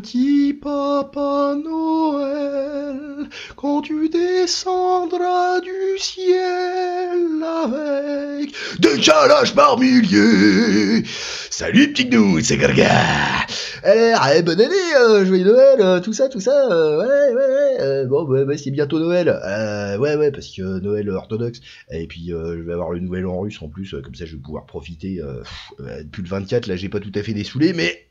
Petit Papa Noël, quand tu descendras du ciel avec des calages par milliers. Salut petit gnou, c'est Garga. Alors, bonne année, joyeux Noël, tout ça, bon, bah, c'est bientôt Noël. Ouais, parce que Noël orthodoxe. Et puis, je vais avoir le nouvel an russe en plus, comme ça je vais pouvoir profiter. Depuis le 24, là, j'ai pas tout à fait dessoulé, mais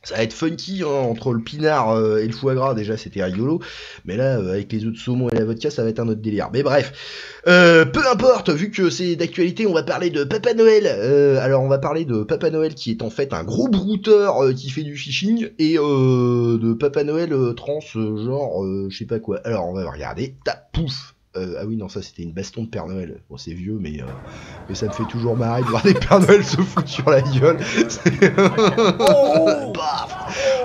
ça va être funky, hein, entre le pinard et le foie gras, déjà c'était rigolo, mais là avec les œufs de saumon et la vodka ça va être un autre délire. Mais bref, peu importe, vu que c'est d'actualité, on va parler de Papa Noël. Alors on va parler de Papa Noël qui est en fait un gros brouteur qui fait du phishing, et de Papa Noël trans, genre je sais pas quoi. Alors on va regarder, pouf. Ah oui non, ça c'était une baston de Père Noël. Bon c'est vieux mais ça me fait toujours marrer de voir des Pères Noël se foutre sur la gueule.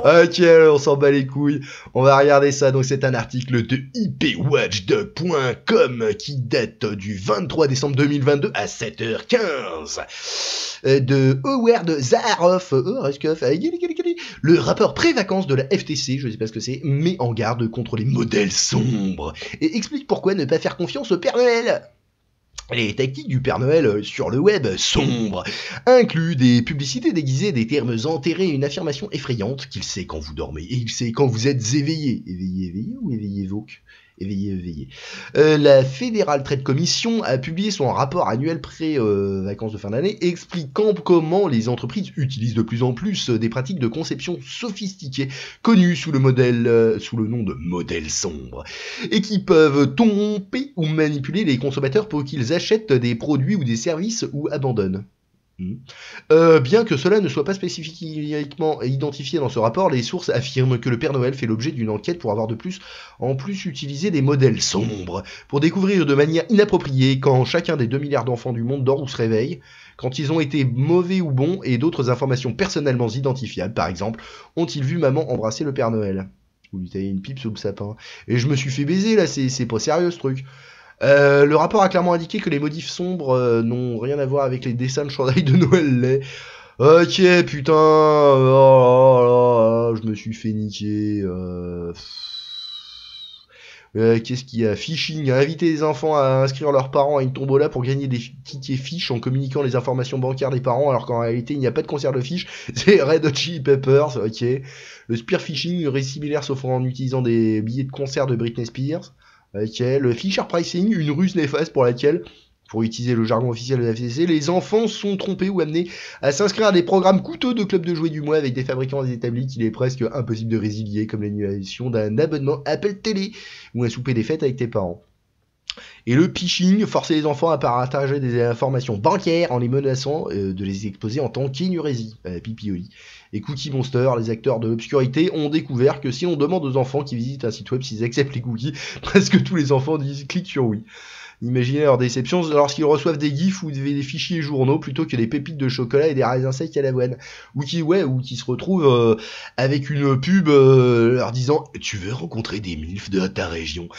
Ok, on s'en bat les couilles. On va regarder ça. Donc c'est un article de ipwatchdog.com qui date du 23 décembre 2022 à 7h15. De Howard Zaharoff, le rapport pré-vacances de la FTC, je sais pas ce que c'est, met en garde contre les modèles sombres et explique pourquoi ne pas faire confiance au Père Noël. Les tactiques du Père Noël sur le web sombre incluent des publicités déguisées, des termes enterrés et une affirmation effrayante qu'il sait quand vous dormez et il sait quand vous êtes éveillé. Éveillé ou éveillé Vauque ? Éveillé. La Federal Trade Commission a publié son rapport annuel pré-vacances de fin d'année expliquant comment les entreprises utilisent de plus en plus des pratiques de conception sophistiquées connues sous le nom de modèles sombres et qui peuvent tromper ou manipuler les consommateurs pour qu'ils achètent des produits ou des services ou abandonnent. Bien que cela ne soit pas spécifiquement identifié dans ce rapport, les sources affirment que le Père Noël fait l'objet d'une enquête pour avoir en plus utilisé des modèles sombres pour découvrir de manière inappropriée quand chacun des 2 milliards d'enfants du monde dort ou se réveille, quand ils ont été mauvais ou bons, et d'autres informations personnellement identifiables. Par exemple, ont-ils vu maman embrasser le Père Noël ou lui tailler une pipe sous le sapin? Et je me suis fait baiser là, c'est pas sérieux ce truc. Le rapport a clairement indiqué que les modifs sombres n'ont rien à voir avec les dessins de chandail de Noël laid. Ok, putain, je me suis fait niquer. Qu'est-ce qu'il y a? Phishing, inviter les enfants à inscrire leurs parents à une tombola pour gagner des tickets fiches en communiquant les informations bancaires des parents, alors qu'en réalité il n'y a pas de concert de fiches, c'est Red Hot Chili Peppers, ok. Le spear phishing aurait similaire sauf en utilisant des billets de concert de Britney Spears. Ok, le Fisher Pricing, une ruse néfaste pour laquelle, pour utiliser le jargon officiel de la FCC, les enfants sont trompés ou amenés à s'inscrire à des programmes coûteux de clubs de jouets du mois avec des fabricants établis qu'il est presque impossible de résilier, comme l'annulation d'un abonnement Apple Télé ou un souper des fêtes avec tes parents. Et le phishing, forcer les enfants à partager des informations bancaires en les menaçant de les exposer en tant qu'énurésie, pipioli. Et Cookie Monster, les acteurs de l'obscurité, ont découvert que si on demande aux enfants qui visitent un site web s'ils acceptent les cookies, presque tous les enfants disent clique sur oui. Imaginez leur déception lorsqu'ils reçoivent des gifs ou des fichiers journaux plutôt que des pépites de chocolat et des raisins secs à l'avoine. Ou qui se retrouvent avec une pub leur disant « Tu veux rencontrer des milfs de ta région ?»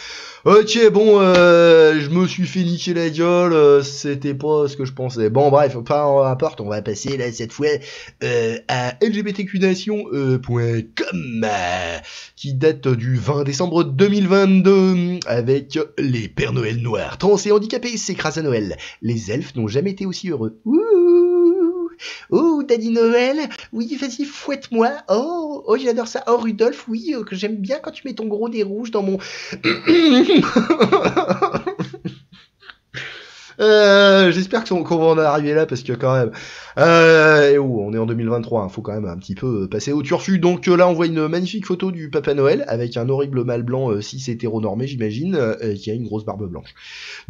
Ok, bon, je me suis fait niquer la gueule, c'était pas ce que je pensais. Bon, bref, peu importe, on va passer là cette fois à lgbtqnation.com qui date du 20 décembre 2022 avec les Pères Noël noirs, trans et handicapés s'écrasent à Noël. Les elfes n'ont jamais été aussi heureux. Oh, Daddy Noël, oui, vas-y, fouette-moi. Oh, j'adore ça. Oh, Rudolph, oui, que j'aime bien quand tu mets ton gros nez rouge dans mon... J'espère qu'on va en arriver là parce que quand même on est en 2023, hein, faut quand même un petit peu passer au turfu. Donc là on voit une magnifique photo du Papa Noël avec un horrible mâle blanc cis hétéronormé j'imagine, qui a une grosse barbe blanche.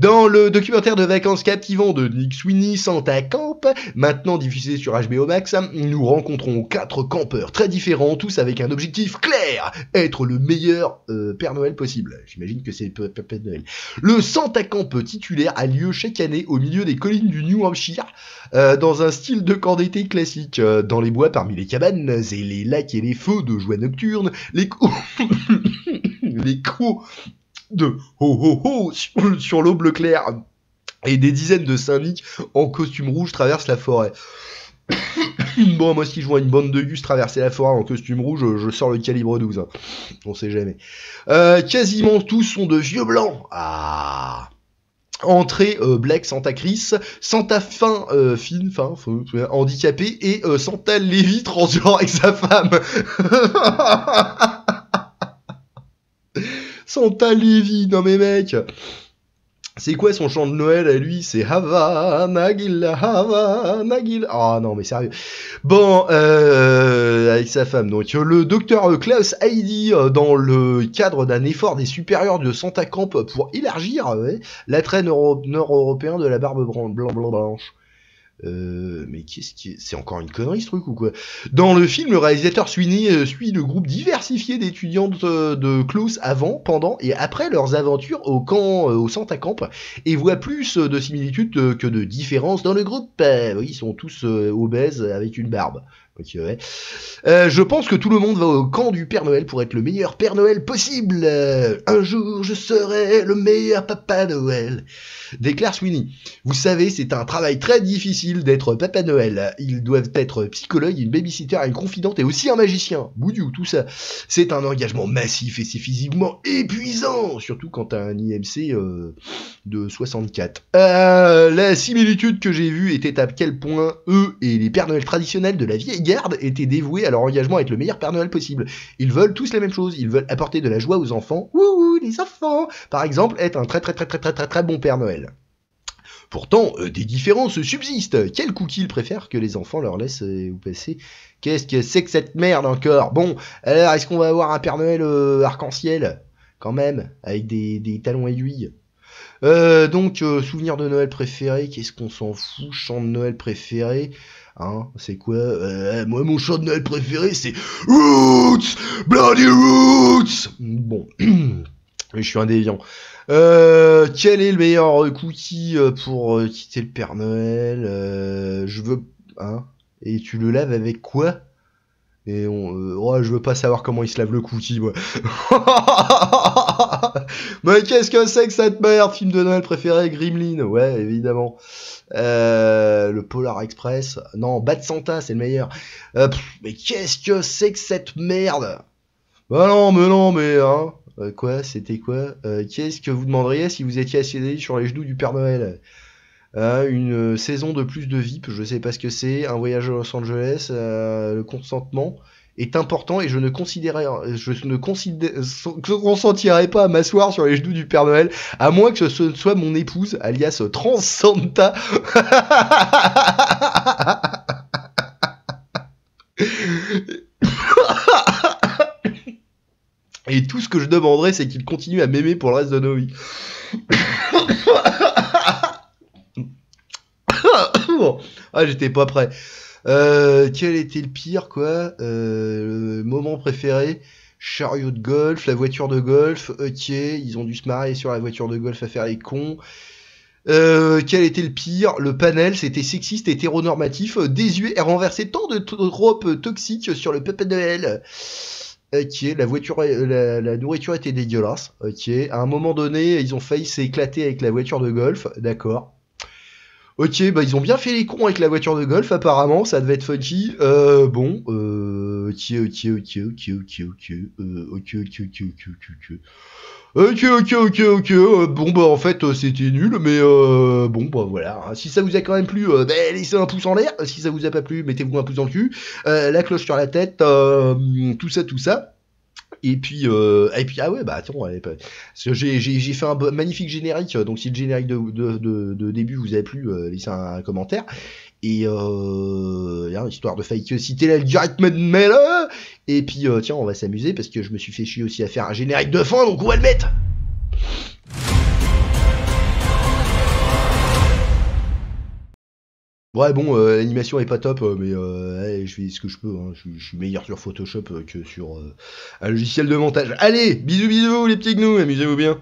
Dans le documentaire de vacances captivant de Nick Sweeney, Santa Camp, maintenant diffusé sur HBO Max, nous rencontrons 4 campeurs très différents, tous avec un objectif clair, être le meilleur Père Noël possible. J'imagine que c'est le Papa Noël. Le Santa Camp titulaire a lieu chaque année au milieu des collines du New Hampshire, dans un style de camp d'été classique, dans les bois parmi les cabanes et les lacs et les feux de joie nocturne, les coups de ho ho ho sur l'aube bleu clair et des dizaines de syndics en costume rouge traversent la forêt. Bon, moi, si je vois une bande de gus traverser la forêt en costume rouge, je sors le calibre 12. Hein. On sait jamais. Quasiment tous sont de vieux blancs. Ah. Entrée Black Santa Chris, Santa handicapé et Santa Lévy transgenre avec sa femme. Santa Lévy, non mais mec. C'est quoi son chant de Noël à lui? C'est Hava Nagil, Hava Nagil. Ah non mais sérieux. Bon, avec sa femme. Donc le docteur Klaus Heidi, dans le cadre d'un effort des supérieurs de Santa Camp pour élargir l'attrait nord-européen de la barbe blanche. Mais qu'est-ce qui c'est encore une connerie ce truc ou quoi? Dans le film, le réalisateur Sweeney suit le groupe diversifié d'étudiants de Klaus avant, pendant et après leurs aventures au camp, au Santa Camp, et voit plus de similitudes que de différences dans le groupe. Oui, ils sont tous obèses avec une barbe. Okay, ouais. Je pense que tout le monde va au camp du Père Noël pour être le meilleur Père Noël possible. Un jour, je serai le meilleur Papa Noël. Déclare Sweeney. Vous savez, c'est un travail très difficile d'être Papa Noël. Ils doivent être psychologue, une babysitter, une confidente et aussi un magicien. Boudiou, tout ça. C'est un engagement massif et c'est physiquement épuisant. Surtout quand t'as un IMC de 64. La similitude que j'ai vue était à quel point eux et les Pères Noël traditionnels de la vieille garde étaient dévoués à leur engagement à être le meilleur Père Noël possible. Ils veulent tous la même chose. Ils veulent apporter de la joie aux enfants. Wouhou, les enfants. Par exemple, être un très bon Père Noël. Pourtant, des différences subsistent. Quel cookie ils préfèrent que les enfants leur laissent ou passer? Qu'est-ce que c'est que cette merde encore? Bon, alors est-ce qu'on va avoir un Père Noël arc-en-ciel? Quand même, avec des talons aiguilles. Donc, souvenir de Noël préféré, qu'est-ce qu'on s'en fout? Chant de Noël préféré, hein, c'est quoi? Moi, mon chant de Noël préféré, c'est Roots! Bloody Roots! Bon, je suis un déviant. Quel est le meilleur cookie pour quitter le Père Noël? Je veux... Hein? Et tu le laves avec quoi? Et je veux pas savoir comment il se lave le cookie, moi. Mais qu'est-ce que c'est que cette merde? Film de Noël préféré, Gremlin. Ouais, évidemment. Le Polar Express. Non, Bad Santa, c'est le meilleur. Mais qu'est-ce que c'est que cette merde? Bah non, mais hein. Quoi? C'était quoi? Qu'est-ce que vous demanderiez si vous étiez assis sur les genoux du Père Noël? Une saison de plus de VIP, je sais pas ce que c'est, un voyage à Los Angeles, le consentement est important et je ne consentirai pas à m'asseoir sur les genoux du Père Noël, à moins que ce soit mon épouse, alias Trans Santa. Et tout ce que je demanderais, c'est qu'il continue à m'aimer pour le reste de nos vies. Ah, j'étais pas prêt. Quel était le pire, quoi? Le moment préféré? Chariot de golf, la voiture de golf, ok, ils ont dû se marrer sur la voiture de golf à faire les cons. Quel était le pire? Le panel, c'était sexiste, hétéronormatif, désuet et renversé tant de tropes toxiques sur le Papa Noël. Ok, la nourriture était dégueulasse. Ok, à un moment donné, ils ont failli s'éclater avec la voiture de golf. D'accord. Ok, bah ils ont bien fait les cons avec la voiture de golf, apparemment, ça devait être funky. Bon, ok. Bon bah en fait c'était nul, mais bon bah voilà. Si ça vous a quand même plu, laissez un pouce en l'air. Si ça vous a pas plu, mettez-vous un pouce dans le cul. La cloche sur la tête, tout ça. Et puis ah ouais, bah attends, parce que j'ai fait un magnifique générique, donc si le générique de début vous a plu, laissez un commentaire. Et histoire de fake citer le direct mail. Et puis tiens, on va s'amuser parce que je me suis fait chier aussi à faire un générique de fin, donc on va le mettre. Ouais bon, l'animation est pas top, mais je fais ce que je peux, hein. Je suis meilleur sur Photoshop que sur un logiciel de montage. Allez, bisous les petits gnous, amusez-vous bien.